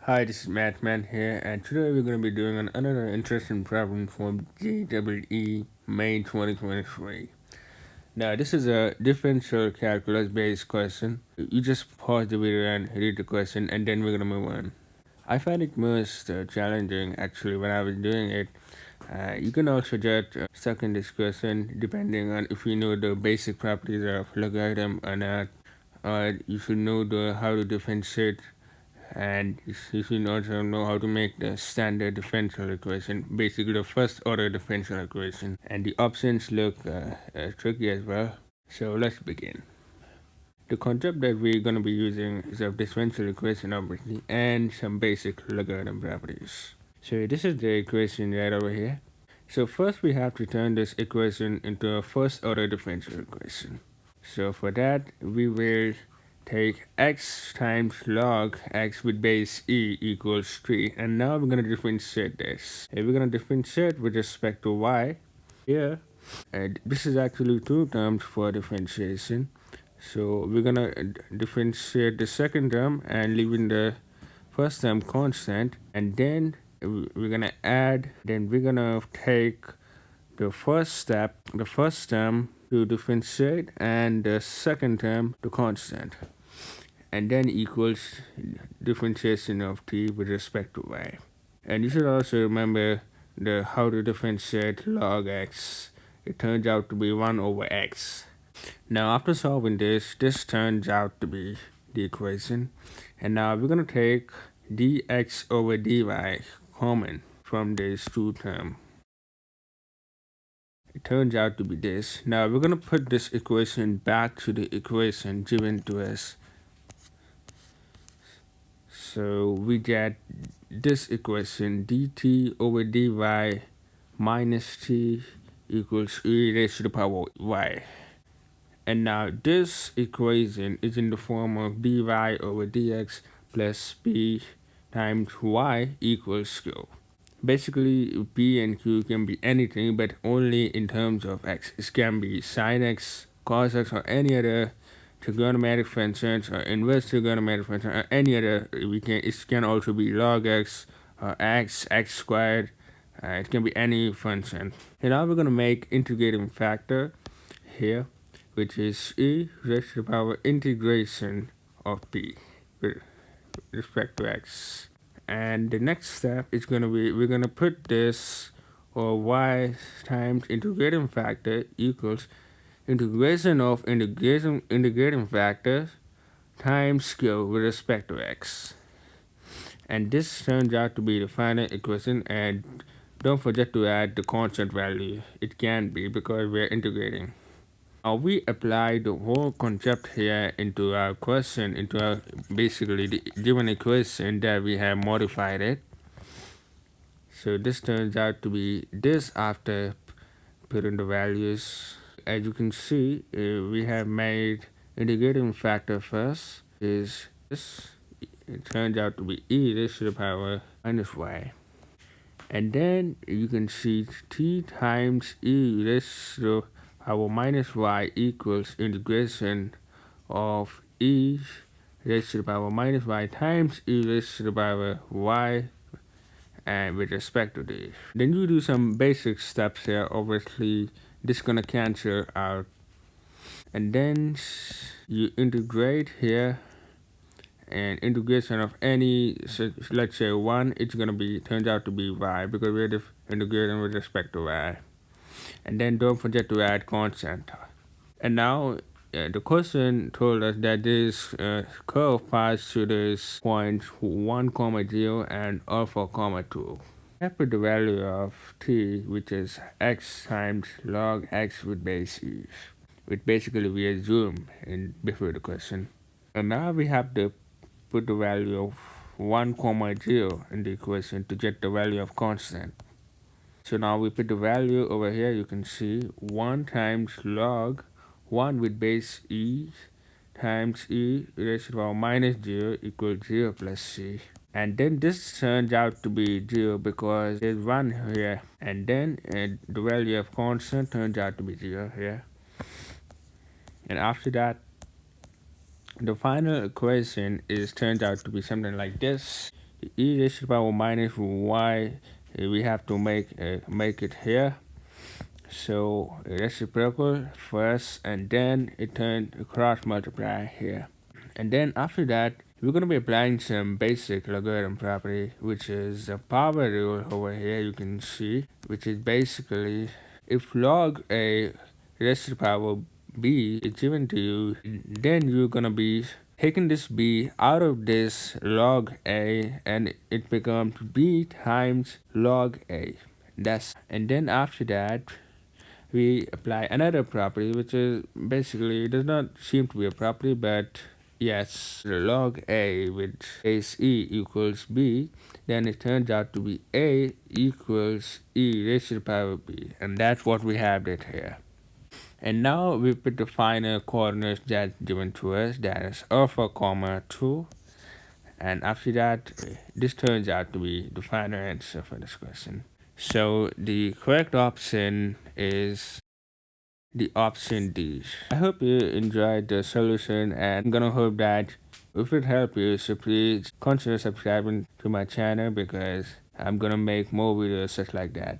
Hi, this is Mattman here, and today we're going to be doing another interesting problem from JEE May 2023. Now, this is a differential calculus based question. You just pause the video and read the question, and then we're going to move on. I find it most challenging actually when I was doing it. You can also get stuck in this question depending on if you know the basic properties of logarithm or not. You should know how to differentiate, and you should also know how to make the standard differential equation, basically the first order differential equation. And the options look tricky as well. So let's begin. The concept that we're going to be using is a differential equation obviously, and some basic logarithm properties. So this is the equation right over here. So first we have to turn this equation into a first order differential equation. So for that we will take x times log x with base e equals 3, and now we're going to differentiate this. And we're going to differentiate with respect to y here, and this is actually two terms for differentiation. So we're going to differentiate the second term and leaving the first term constant, and then we're going to add, then we're going to take the first term to differentiate, and the second term to constant, and then equals differentiation of t with respect to y. And you should also remember the how to differentiate log x. It turns out to be 1 over x. Now after solving this turns out to be the equation. And now we're going to take dx over dy common from these two terms. It turns out to be this. Now we're going to put this equation back to the equation given to us. So we get this equation, dt over dy minus t equals e raised to the power y. And now this equation is in the form of dy over dx plus p times y equals q. Basically, p and q can be anything, but only in terms of x. It can be sine x, cos x, or any other trigonometric functions, or inverse trigonometric function, or any other. It can also be log x, or x squared. It can be any function. And now we're gonna make integrating factor here, which is e raised to the power integration of p with respect to x. And the next step is going to be, we're going to put this, or y times integrating factor equals integration of integrating factor times q with respect to x. And this turns out to be the final equation, and don't forget to add the constant value. It can be because we're integrating. Now we apply the whole concept here into our question, into our basically the given equation that we have modified it. So this turns out to be this after putting the values. As you can see, we have made integrating factor first is this. It turns out to be e raised to the power minus y. And then you can see t times e raised to the power minus y equals integration of e raised to the power minus y times e raised to the power y, and with respect to this. Then you do some basic steps here. Obviously this is gonna cancel out, and then you integrate here, and integration of any, so let's say 1, it's gonna be, turns out to be y because we're integrating with respect to y. And then don't forget to add constant. And now the question told us that this curve passes to this point 1, 0 and alpha, 2. I put the value of t, which is x times log x with base e, which basically we assume in before the question. And now we have to put the value of 1, 0 in the equation to get the value of constant. So now we put the value over here. You can see 1 times log 1 with base e times e raised to the power minus 0 equals 0 plus c. And then this turns out to be 0 because there's 1 here, and then the value of constant turns out to be 0 here. And after that, the final equation turns out to be something like this. e raised to the power minus y, we have to make it here. So reciprocal first, and then it turned cross multiply here. And then after that, we're going to be applying some basic logarithm property, which is a power rule over here, you can see, which is basically if log a raised to the power b is given to you, then you're going to be taking this b out of this log a, and it becomes b times log a. And then after that, we apply another property, which is basically, it does not seem to be a property, but yes, log a with base e equals b, then it turns out to be a equals e raised to the power b, and that's what we have it here. And now we put the final coordinates that's given to us, that is alpha comma 2, and after that, this turns out to be the final answer for this question. So the correct option is the option D. I hope you enjoyed the solution, and I'm gonna hope that if it helped you, so please consider subscribing to my channel, because I'm gonna make more videos such like that.